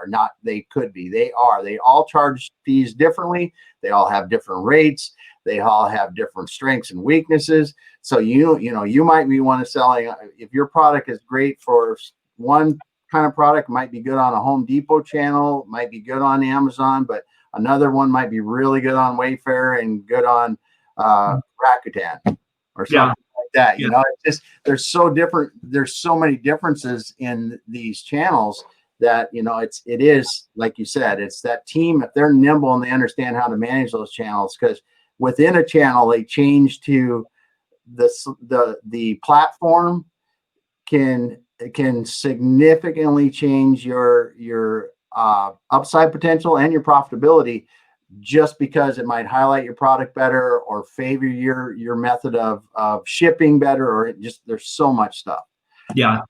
charge fees differently. They all have different rates. They all have different strengths and weaknesses. So you might be want to selling, if your product is great for one kind of product, might be good on a Home Depot channel, might be good on Amazon, but another one might be really good on Wayfair and good on Rakuten or something like that. It's just, there's so many differences in these channels that it is like you said, it's that team, if they're nimble and they understand how to manage those channels, because within a channel they change to the platform can significantly change your upside potential and your profitability, just because it might highlight your product better or favor your method of shipping better, or there's so much stuff. Yeah.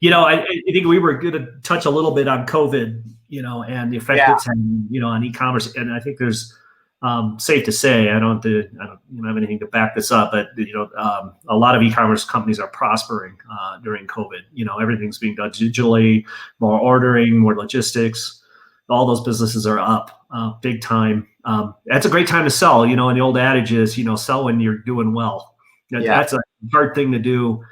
I think we were going to touch a little bit on COVID, and the effect it's having, on e-commerce. And I think there's safe to say, I don't have anything to back this up, but a lot of e-commerce companies are prospering during COVID. Everything's being done digitally, more ordering, more logistics. All those businesses are up big time. That's a great time to sell. And the old adage is, sell when you're doing well. That's a hard thing to do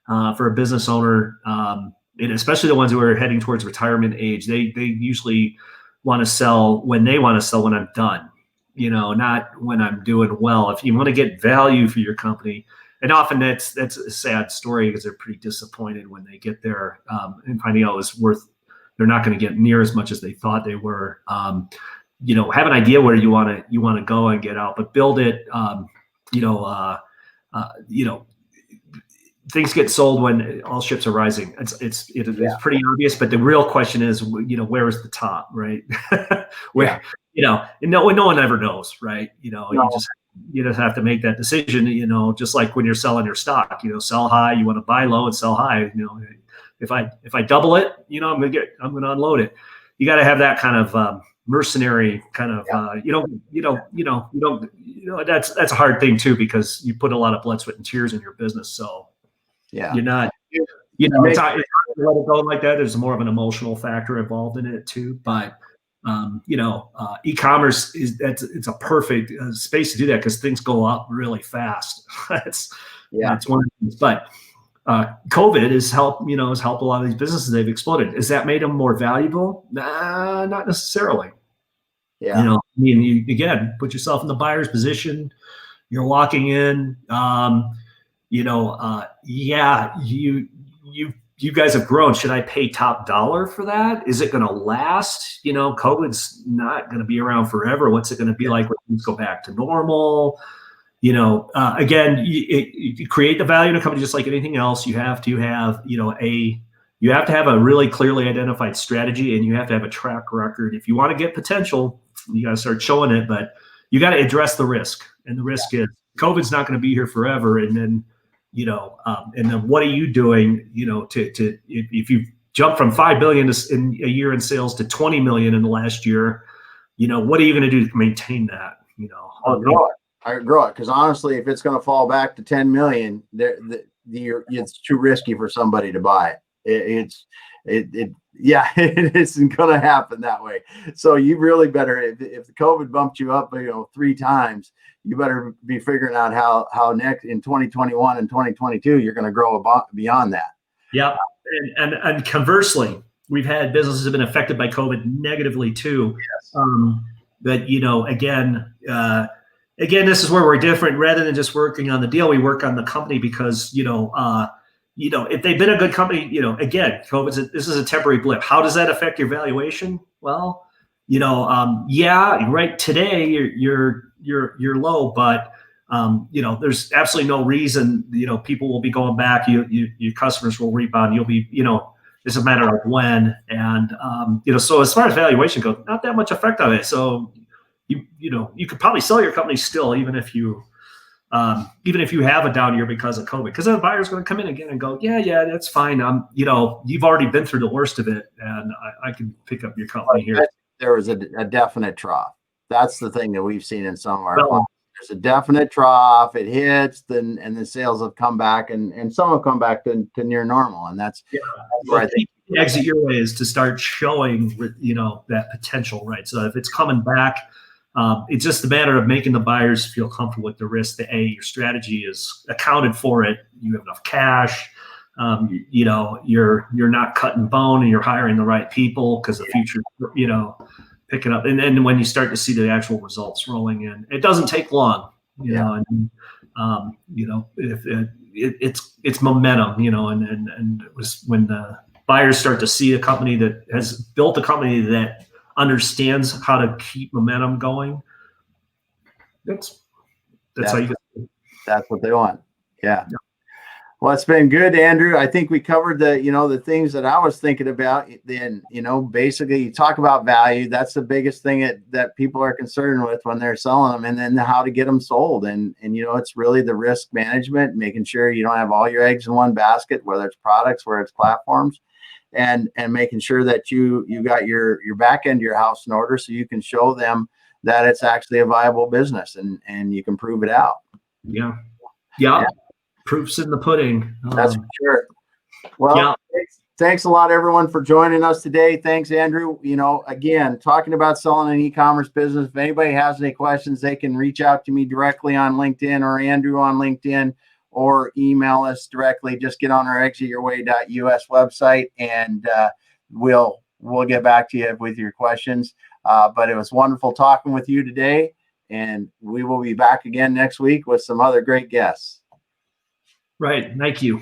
for a business owner, and especially the ones who are heading towards retirement age. They usually want to sell when they want to sell when I'm done, not when I'm doing well. If you want to get value for your company, and often that's a sad story, because they're pretty disappointed when they get there and finding out it was worth they're not going to get near as much as they thought they were. Have an idea where you want to go and get out, but build it. Things get sold when all ships are rising. It is pretty obvious, but the real question is, where is the top, right? Where, no one ever knows, right? You just have to make that decision, just like when you're selling your stock, sell high, you want to buy low and sell high. If I double it, I'm going to unload it. You got to have that kind of mercenary kind of, that's a hard thing too, because you put a lot of blood, sweat, and tears in your business. So you're not, it's hard to let it go like that. There's more of an emotional factor involved in it too. But, e-commerce it's a perfect space to do that, because things go up really fast. That's one of the things. But COVID has helped a lot of these businesses. They've exploded. Has that made them more valuable? Nah, not necessarily. Again, put yourself in the buyer's position. You're walking in, you guys have grown. Should I pay top dollar for that? Is it going to last? COVID's not going to be around forever. What's it going to be like when things go back to normal? Again, you create the value in a company just like anything else. You have to have, you have to have a really clearly identified strategy, and you have to have a track record. If you want to get potential, you got to start showing it, but you got to address the risk. And the risk is COVID's not going to be here forever. And then, and then what are you doing, if you jump from 5 billion in a year in sales to 20 million in the last year, what are you going to do to maintain that? I grow it, because honestly, if it's going to fall back to 10 million, it's too risky for somebody to buy it. It isn't going to happen that way. So you really better, if the COVID bumped you up, 3 times, you better be figuring out how next in 2021 and 2022 you're going to grow beyond that. Yeah, and conversely, we've had businesses that have been affected by COVID negatively too. Yes. But again, this is where we're different. Rather than just working on the deal, we work on the company, because if they've been a good company, again, this is a temporary blip. How does that affect your valuation? Well, right today you're low, but there's absolutely no reason. People will be going back. Your customers will rebound. You'll be, it's a matter of when. And so as far as valuation goes, not that much effect on it. So you could probably sell your company still, even if you have a down year because of COVID, because the buyer's going to come in again and go, yeah, that's fine. You've already been through the worst of it, and I can pick up your company here. There was a definite trough. That's the thing that we've seen in some of our clients. There's a definite trough. It hits, and the sales have come back, and some have come back to near normal. And that's where I think the exit your way is to start showing, that potential, right? So if it's coming back, it's just a matter of making the buyers feel comfortable with the risk. Your strategy is accounted for it. You have enough cash. You're not cutting bone, and you're hiring the right people, because the future, picking up. And then when you start to see the actual results rolling in, it doesn't take long, and it's momentum, and it was when the buyers start to see a company that has built a company that understands how to keep momentum going. That's how you get it. That's what they want. Yeah. Well, it's been good, Andrew. I think we covered the things that I was thinking about. Then, basically you talk about value. That's the biggest thing that people are concerned with when they're selling them, and then how to get them sold. And it's really the risk management, making sure you don't have all your eggs in one basket, whether it's products, whether it's platforms, and making sure that you got your back end of your house in order, so you can show them that it's actually a viable business, and you can prove it out. Yeah. Proof's in the pudding. That's for sure. Well, thanks a lot, everyone, for joining us today. Thanks, Andrew. Again, talking about selling an e-commerce business. If anybody has any questions, they can reach out to me directly on LinkedIn, or Andrew on LinkedIn, or email us directly. Just get on our exityourway.us website, and we'll get back to you with your questions. But it was wonderful talking with you today, and we will be back again next week with some other great guests. Right. Thank you.